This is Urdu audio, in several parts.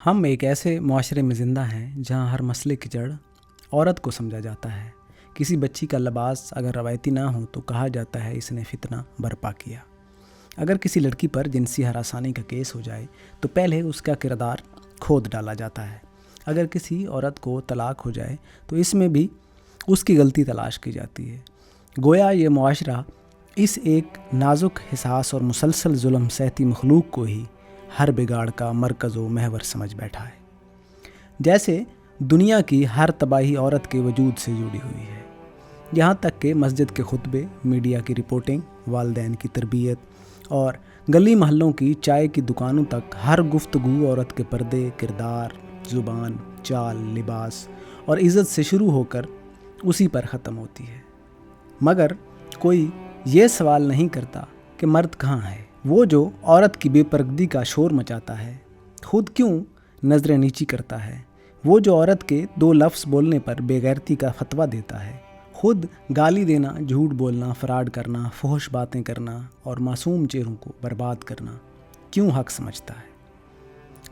ہم ایک ایسے معاشرے میں زندہ ہیں جہاں ہر مسئلے کی جڑ عورت کو سمجھا جاتا ہے۔ کسی بچی کا لباس اگر روایتی نہ ہو تو کہا جاتا ہے اس نے فتنہ برپا کیا۔ اگر کسی لڑکی پر جنسی ہراسانی کا کیس ہو جائے تو پہلے اس کا کردار کھود ڈالا جاتا ہے۔ اگر کسی عورت کو طلاق ہو جائے تو اس میں بھی اس کی غلطی تلاش کی جاتی ہے۔ گویا یہ معاشرہ اس ایک نازک، حساس اور مسلسل ظلم سہتی مخلوق کو ہی ہر بگاڑ کا مرکز و محور سمجھ بیٹھا ہے۔ جیسے دنیا کی ہر تباہی عورت کے وجود سے جڑی ہوئی ہے، یہاں تک کہ مسجد کے خطبے، میڈیا کی رپورٹنگ، والدین کی تربیت اور گلی محلوں کی چائے کی دکانوں تک ہر گفتگو عورت کے پردے، کردار، زبان، چال، لباس اور عزت سے شروع ہو کر اسی پر ختم ہوتی ہے۔ مگر کوئی یہ سوال نہیں کرتا کہ مرد کہاں ہے؟ وہ جو عورت کی بے پردگی کا شور مچاتا ہے، خود کیوں نظریں نیچی کرتا ہے؟ وہ جو عورت کے 2 لفظ بولنے پر بے غیرتی کا فتویٰ دیتا ہے، خود گالی دینا، جھوٹ بولنا، فراڈ کرنا، فحش باتیں کرنا اور معصوم چہروں کو برباد کرنا کیوں حق سمجھتا ہے؟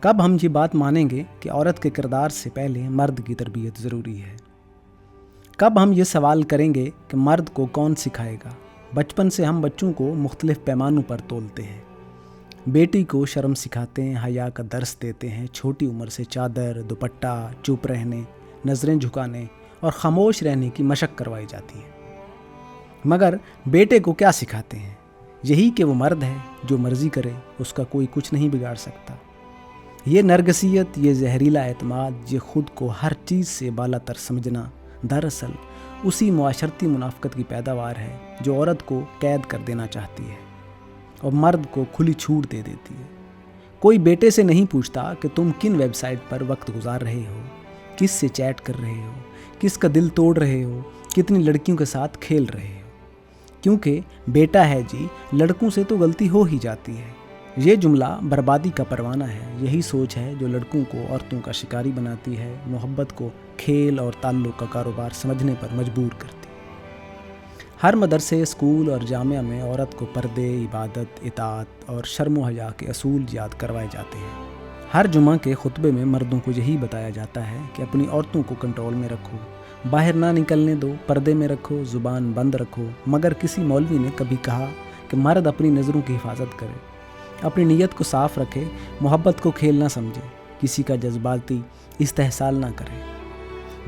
کب ہم یہ بات مانیں گے کہ عورت کے کردار سے پہلے مرد کی تربیت ضروری ہے؟ کب ہم یہ سوال کریں گے کہ مرد کو کون سکھائے گا؟ بچپن سے ہم بچوں کو مختلف پیمانوں پر تولتے ہیں۔ بیٹی کو شرم سکھاتے ہیں، حیا کا درس دیتے ہیں، چھوٹی عمر سے چادر، دوپٹہ، چپ رہنے، نظریں جھکانے اور خاموش رہنے کی مشق کروائی جاتی ہے۔ مگر بیٹے کو کیا سکھاتے ہیں؟ یہی کہ وہ مرد ہے، جو مرضی کرے اس کا کوئی کچھ نہیں بگاڑ سکتا۔ یہ نرگسیت، یہ زہریلا اعتماد، یہ خود کو ہر چیز سے بالا تر سمجھنا دراصل اسی معاشرتی منافقت کی پیداوار ہے جو عورت کو قید کر دینا چاہتی ہے اور مرد کو کھلی چھوٹ دے دیتی ہے۔ کوئی بیٹے سے نہیں پوچھتا کہ تم کن ویب سائٹ پر وقت گزار رہے ہو، کس سے چیٹ کر رہے ہو، کس کا دل توڑ رہے ہو، کتنی لڑکیوں کے ساتھ کھیل رہے ہو، کیونکہ بیٹا ہے جی، لڑکوں سے تو غلطی ہو ہی جاتی ہے۔ یہ جملہ بربادی کا پروانہ ہے۔ یہی سوچ ہے جو لڑکوں کو عورتوں کا شکاری بناتی ہے، محبت کو کھیل اور تعلق کا کاروبار سمجھنے پر مجبور کرتی ہے۔ ہر مدرسے، اسکول اور جامعہ میں عورت کو پردے، عبادت، اطاعت اور شرم و حیا کے اصول یاد کروائے جاتے ہیں۔ ہر جمعہ کے خطبے میں مردوں کو یہی بتایا جاتا ہے کہ اپنی عورتوں کو کنٹرول میں رکھو، باہر نہ نکلنے دو، پردے میں رکھو، زبان بند رکھو۔ مگر کسی مولوی نے کبھی کہا کہ مرد اپنی نظروں کی حفاظت کرے، اپنی نیت کو صاف رکھے، محبت کو کھیل نہ سمجھے، کسی کا جذباتی استحصال نہ کرے؟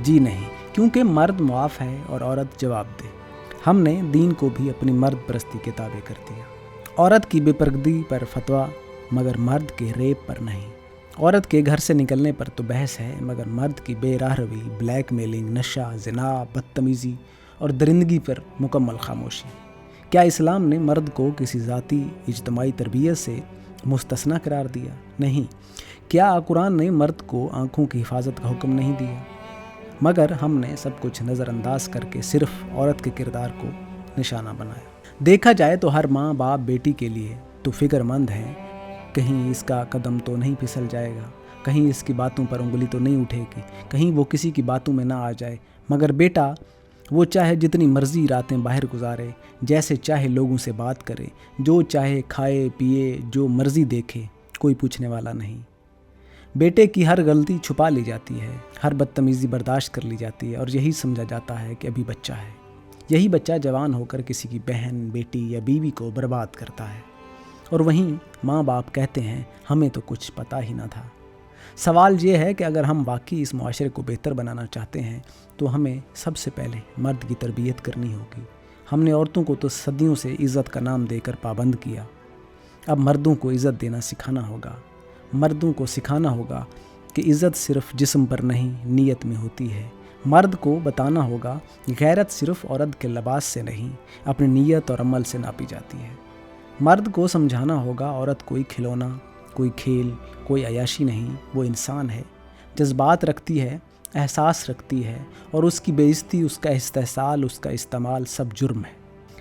جی نہیں، کیونکہ مرد معاف ہے اور عورت جواب دے۔ ہم نے دین کو بھی اپنی مرد پرستی کے تابع کر دیا۔ عورت کی بے پردگی پر فتویٰ، مگر مرد کے ریپ پر نہیں۔ عورت کے گھر سے نکلنے پر تو بحث ہے، مگر مرد کی بے راہ روی، بلیک میلنگ، نشہ، زنا، بدتمیزی اور درندگی پر مکمل خاموشی۔ کیا اسلام نے مرد کو کسی ذاتی اجتماعی تربیت سے مستثنیٰ قرار دیا؟ نہیں۔ کیا قرآن نے مرد کو آنکھوں کی حفاظت کا حکم نہیں دیا؟ مگر ہم نے سب کچھ نظر انداز کر کے صرف عورت کے کردار کو نشانہ بنایا۔ دیکھا جائے تو ہر ماں باپ بیٹی کے لیے تو فکر مند ہے، کہیں اس کا قدم تو نہیں پھسل جائے گا، کہیں اس کی باتوں پر انگلی تو نہیں اٹھے گی، کہیں وہ کسی کی باتوں میں نہ آ جائے۔ مگر بیٹا، وہ چاہے جتنی مرضی راتیں باہر گزارے، جیسے چاہے لوگوں سے بات کرے، جو چاہے کھائے پیے، جو مرضی دیکھے، کوئی پوچھنے والا نہیں۔ بیٹے کی ہر غلطی چھپا لی جاتی ہے، ہر بدتمیزی برداشت کر لی جاتی ہے اور یہی سمجھا جاتا ہے کہ ابھی بچہ ہے۔ یہی بچہ جوان ہو کر کسی کی بہن، بیٹی یا بیوی کو برباد کرتا ہے، اور وہیں ماں باپ کہتے ہیں ہمیں تو کچھ پتہ ہی نہ تھا۔ سوال یہ ہے کہ اگر ہم واقعی اس معاشرے کو بہتر بنانا چاہتے ہیں تو ہمیں سب سے پہلے مرد کی تربیت کرنی ہوگی۔ ہم نے عورتوں کو تو صدیوں سے عزت کا نام دے کر پابند کیا، اب مردوں کو عزت دینا سکھانا ہوگا۔ مردوں کو سکھانا ہوگا کہ عزت صرف جسم پر نہیں، نیت میں ہوتی ہے۔ مرد کو بتانا ہوگا کہ غیرت صرف عورت کے لباس سے نہیں، اپنی نیت اور عمل سے ناپی جاتی ہے۔ مرد کو سمجھانا ہوگا عورت کوئی کھلونا، کوئی کھیل، کوئی عیاشی نہیں، وہ انسان ہے، جذبات رکھتی ہے، احساس رکھتی ہے، اور اس کی بے عزتی، اس کا استحصال، اس کا استعمال سب جرم ہے۔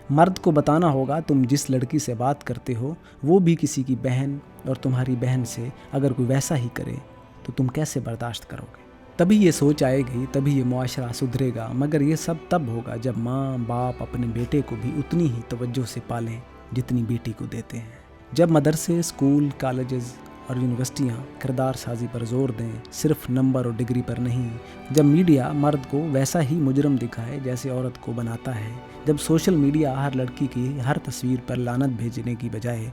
مرد کو بتانا ہوگا تم جس لڑکی سے بات کرتے ہو وہ بھی کسی کی بہن، اور تمہاری بہن سے اگر کوئی ویسا ہی کرے تو تم کیسے برداشت کرو گے؟ تبھی یہ سوچ آئے گی، تبھی یہ معاشرہ سدھرے گا۔ مگر یہ سب تب ہوگا جب ماں باپ اپنے بیٹے کو بھی اتنی ہی توجہ سے پالیں جتنی بیٹی کو دیتے ہیں۔ جب مدرسے، اسکول، کالجز اور یونیورسٹیاں کردار سازی پر زور دیں، صرف نمبر اور ڈگری پر نہیں، جب میڈیا مرد کو ویسا ہی مجرم دکھائے جیسے عورت کو بناتا ہے، جب سوشل میڈیا ہر لڑکی کی ہر تصویر پر لعنت بھیجنے کی بجائے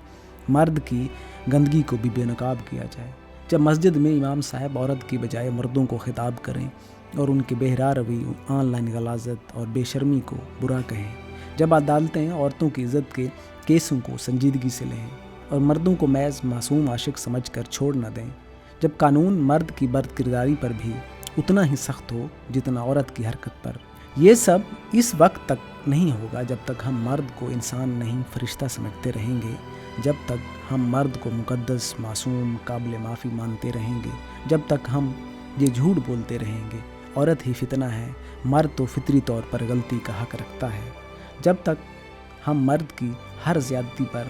مرد کی گندگی کو بھی بے نقاب کیا جائے، جب مسجد میں امام صاحب عورت کی بجائے مردوں کو خطاب کریں اور ان کے بے حیا روی، آن لائن غلاظت اور بے شرمی کو برا کہیں، جب عدالتیں عورتوں کی عزت کے کیسوں کو سنجیدگی سے لیں اور مردوں کو محض معصوم عاشق سمجھ کر چھوڑ نہ دیں، جب قانون مرد کی بد کرداری پر بھی اتنا ہی سخت ہو جتنا عورت کی حرکت پر، یہ سب اس وقت تک نہیں ہوگا جب تک ہم مرد کو انسان نہیں فرشتہ سمجھتے رہیں گے، جب تک ہم مرد کو مقدس، معصوم، قابل معافی مانتے رہیں گے، جب تک ہم یہ جھوٹ بولتے رہیں گے عورت ہی فتنہ ہے، مرد تو فطری طور پر غلطی کا حق رکھتا ہے، جب تک ہم مرد کی ہر زیادتی پر،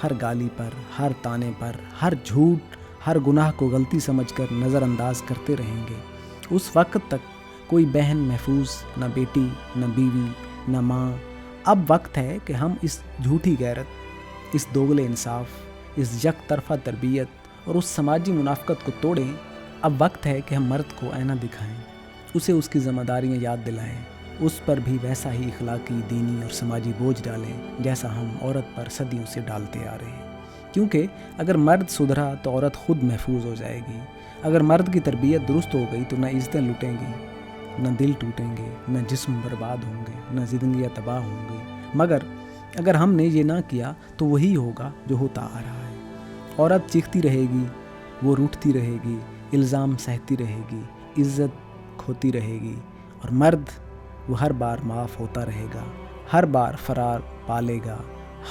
ہر گالی پر، ہر تانے پر، ہر جھوٹ، ہر گناہ کو غلطی سمجھ کر نظر انداز کرتے رہیں گے، اس وقت تک کوئی بہن محفوظ، نہ بیٹی، نہ بیوی، نہ ماں۔ اب وقت ہے کہ ہم اس جھوٹی غیرت، اس دوگلے انصاف، اس یک طرفہ تربیت اور اس سماجی منافقت کو توڑیں۔ اب وقت ہے کہ ہم مرد کو آئینہ دکھائیں، اسے اس کی ذمہ داریاں یاد دلائیں، اس پر بھی ویسا ہی اخلاقی، دینی اور سماجی بوجھ ڈالیں جیسا ہم عورت پر صدیوں سے ڈالتے آ رہے ہیں، کیونکہ اگر مرد سدھرا تو عورت خود محفوظ ہو جائے گی، اگر مرد کی تربیت درست ہو گئی تو نہ عزتیں لٹیں گی، نہ دل ٹوٹیں گے، نہ جسم برباد ہوں گے، نہ زندگیاں تباہ ہوں گی۔ مگر اگر ہم نے یہ نہ کیا تو وہی ہوگا جو ہوتا آ رہا ہے، عورت چیختی رہے گی، وہ روٹھتی رہے گی، الزام سہتی رہے گی، عزت کھوتی رہے گی، اور مرد وہ ہر بار معاف ہوتا رہے گا، ہر بار فرار پالے گا،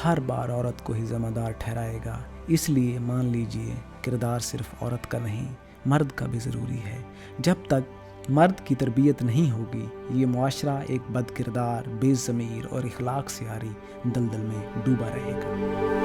ہر بار عورت کو ہی ذمہ دار ٹھہرائے گا۔ اس لیے مان لیجئے کردار صرف عورت کا نہیں، مرد کا بھی ضروری ہے۔ جب تک مرد کی تربیت نہیں ہوگی یہ معاشرہ ایک بد کردار، بے ضمیر اور اخلاق سے عاری دلدل میں ڈوبا رہے گا۔